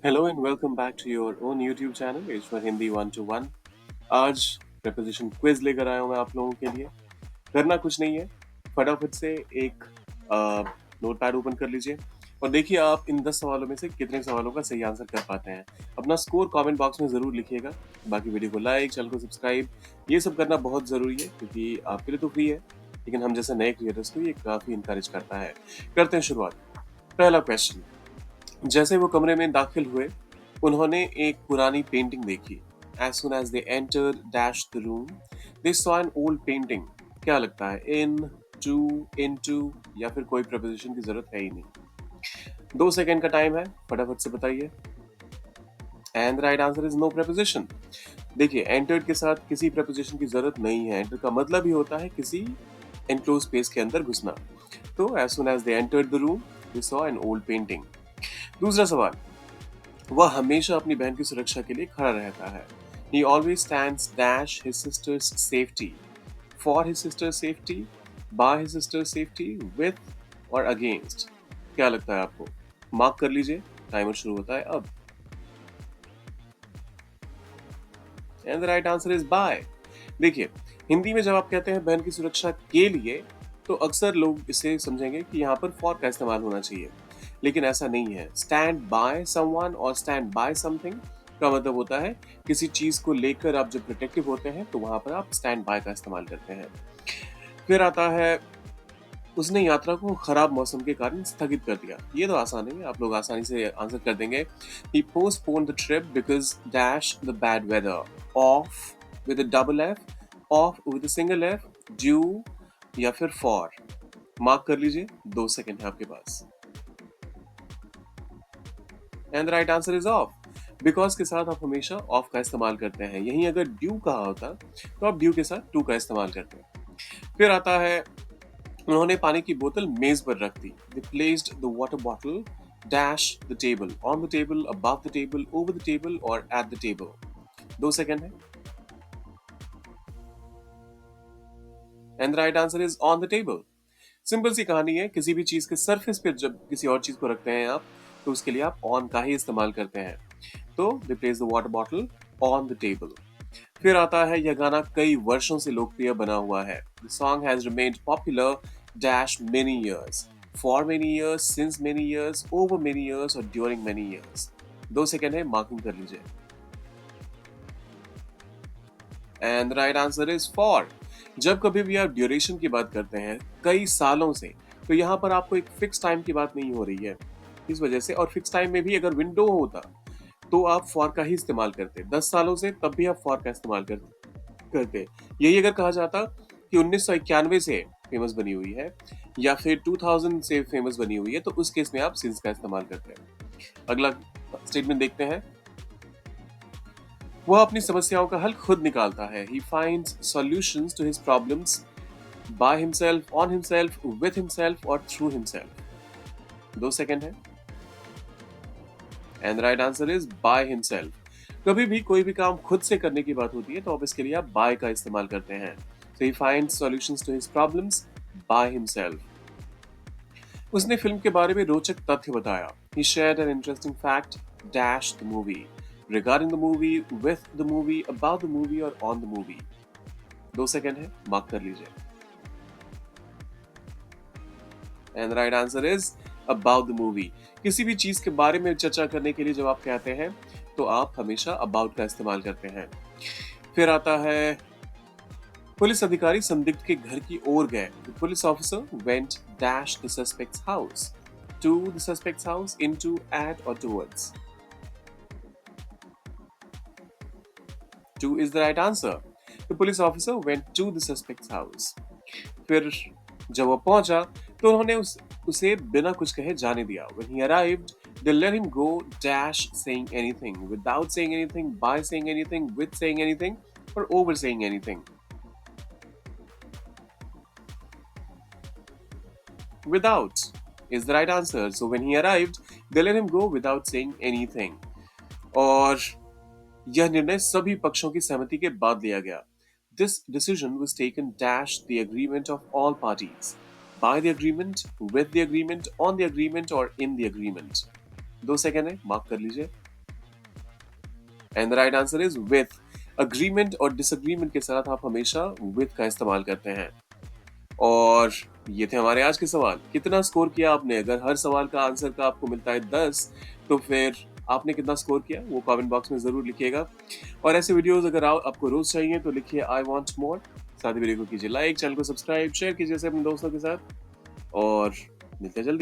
Hello and welcome back to your own YouTube channel as for Hindi 1 to 1। आज preposition quiz लेकर आया हूँ मैं आप लोगों के लिए। करना कुछ नहीं है, फटाफट से एक नोट पैड ओपन कर लीजिए और देखिए आप इन 10 सवालों में से कितने सवालों का सही आंसर कर पाते हैं। अपना स्कोर कमेंट बॉक्स में ज़रूर लिखिएगा। बाकी वीडियो को लाइक, चैनल को सब्सक्राइब, ये सब करना बहुत ज़रूरी है क्योंकि आपके लिए तो फ्री है, लेकिन हम जैसे नए क्रिएटर्स को ये काफ़ी इंकरेज करता है। करते हैं शुरुआत। पहला क्वेश्चन। जैसे वो कमरे में दाखिल हुए, उन्होंने एक पुरानी पेंटिंग देखी। As soon as they entered dash the room, they saw an old painting. क्या लगता है? In, to, into या फिर कोई प्रपोजिशन की जरूरत है ही नहीं। 2 सेकंड का टाइम है, फटाफट से बताइए। And right answer is no preposition. देखिए, एंटर्ड के साथ किसी प्रपोजिशन की जरूरत नहीं है। एंटर का मतलब ही होता है किसी एनक्लोज स्पेस के अंदर घुसना। तो as soon as they entered the room, they saw an old painting. दूसरा सवाल। वह हमेशा अपनी बहन की सुरक्षा के लिए खड़ा रहता है। He always stands dash his sister's safety. For his sister's safety, by his sister's safety, with or against. क्या लगता है आपको? मार्क कर लीजिए, टाइमर शुरू होता है अब। And the right answer is by. देखिए, हिंदी में जब आप कहते हैं बहन की सुरक्षा के लिए, तो अक्सर लोग इसे समझेंगे कि यहाँ पर फॉर का इस्तेमाल होना चाहिए, लेकिन ऐसा नहीं है। स्टैंड बाय समवन और स्टैंड बाय समथिंग का मतलब होता है किसी चीज को लेकर आप जब प्रोटेक्टिव होते हैं तो वहां पर आप स्टैंड बाय का इस्तेमाल करते हैं। फिर आता है, उसने यात्रा को खराब मौसम के कारण स्थगित कर दिया। ये तो आसान है, आप लोग आसानी से आंसर कर देंगे। He postponed the trip because dash the bad weather. Off with a double F, off with a single F, due या फिर for। मार्क कर लीजिए, 2 सेकंड है आपके पास। And right answer is off. Because के साथ आप हमेशा ऑफ का इस्तेमाल करते हैं। यहीं अगर ड्यू कहा होता तो आप ड्यू के साथ टू का इस्तेमाल करते हैं। फिर आता है, उन्होंने पानी की बोतल मेज पर रख दी। They placed the water bottle dash the table, on the table, above the table, over the table or at the table। 2 second है। And right answer is on the table. Simple सी कहानी है, किसी भी चीज के सरफेस पे जब किसी और चीज को रखते हैं आप, तो उसके लिए आप ऑन का ही इस्तेमाल करते हैं। तो दे place the water bottle on the table. फिर आता है, यह गाना कई वर्षों से लोकप्रिय बना हुआ है। The song has remained popular dash many years, for many years, since many years, over many years और ड्यूरिंग मेनी इयर्स। 2 सेकंड है, मार्किंग कर लीजिए। And right answer is for. जब कभी भी आप ड्यूरेशन की बात करते हैं कई सालों से, तो यहाँ पर आपको एक फिक्स टाइम की बात नहीं हो रही है। इस वजह से, और फिक्स टाइम में भी अगर विंडो होता तो आप फॉर का ही इस्तेमाल करते। 10 सालों से तब भी आप फॉर का इस्तेमाल करते। यही अगर कहा जाता कि 1991 से फेमस बनी हुई है या फिर 2000 से फेमस बनी हुई है, तो उस केस में आप सिंस का इस्तेमाल करते हैं। अगला स्टेटमेंट देखते हैं। वह अपनी समस्याओं का हल खुद निकालता है। He finds solutions to his problems by himself, on himself, with himself or through himself। 2 second है। And right answer is by himself. कभी भी कोई भी काम खुद से करने की बात होती है तो आप इसके लिए आप बाय का इस्तेमाल करते हैं। So he finds solutions to his problems by himself। उसने फिल्म के बारे में रोचक तथ्य बताया। He shared an interesting fact dash the movie, regarding the movie, with the movie, about the movie or on the movie। 2 second है, mark कर लीजिए। And right answer is about the movie. किसी भी चीज के बारे में चर्चा करने के लिए जब आप कहते हैं तो आप हमेशा अबाउट का इस्तेमाल करते हैं। फिर आता है, पुलिस अधिकारी संदिग्ध के घर की ओर गए। The police officer went dash the suspect's house, to the suspect's house, into, at और towards. To is the right answer. The police officer went to the suspect's house. फिर जब वो पहुंचा तो उन्होंने उसे बिना कुछ कहे जाने दिया। When he arrived, they let him go dash saying anything, without saying anything, by saying anything, with saying anything, or over saying anything। Without is the right answer. So when he arrived, they let him go without saying anything। और यह निर्णय सभी पक्षों की सहमति के बाद लिया गया। This decision was taken dash the agreement of all parties, by the agreement, with the agreement, on the agreement or in the agreement। 2 second है, मार्क कर लीजिए। And the right answer is with. Agreement और disagreement के साथ आप हमेशा with का इस्तेमाल करते हैं। और ये थे हमारे आज के सवाल। कितना स्कोर किया आपने? अगर हर सवाल का आंसर का आपको मिलता है 10, तो फिर आपने कितना स्कोर किया वो कमेंट बॉक्स में जरूर लिखिएगा। और ऐसे वीडियोस अगर आपको रोज चाहिए तो लिखिए आई वांट मोर। साथ ही वीडियो को कीजिए लाइक, चैनल को सब्सक्राइब, शेयर कीजिए अपने दोस्तों के साथ और मिलते हैं जल्दी।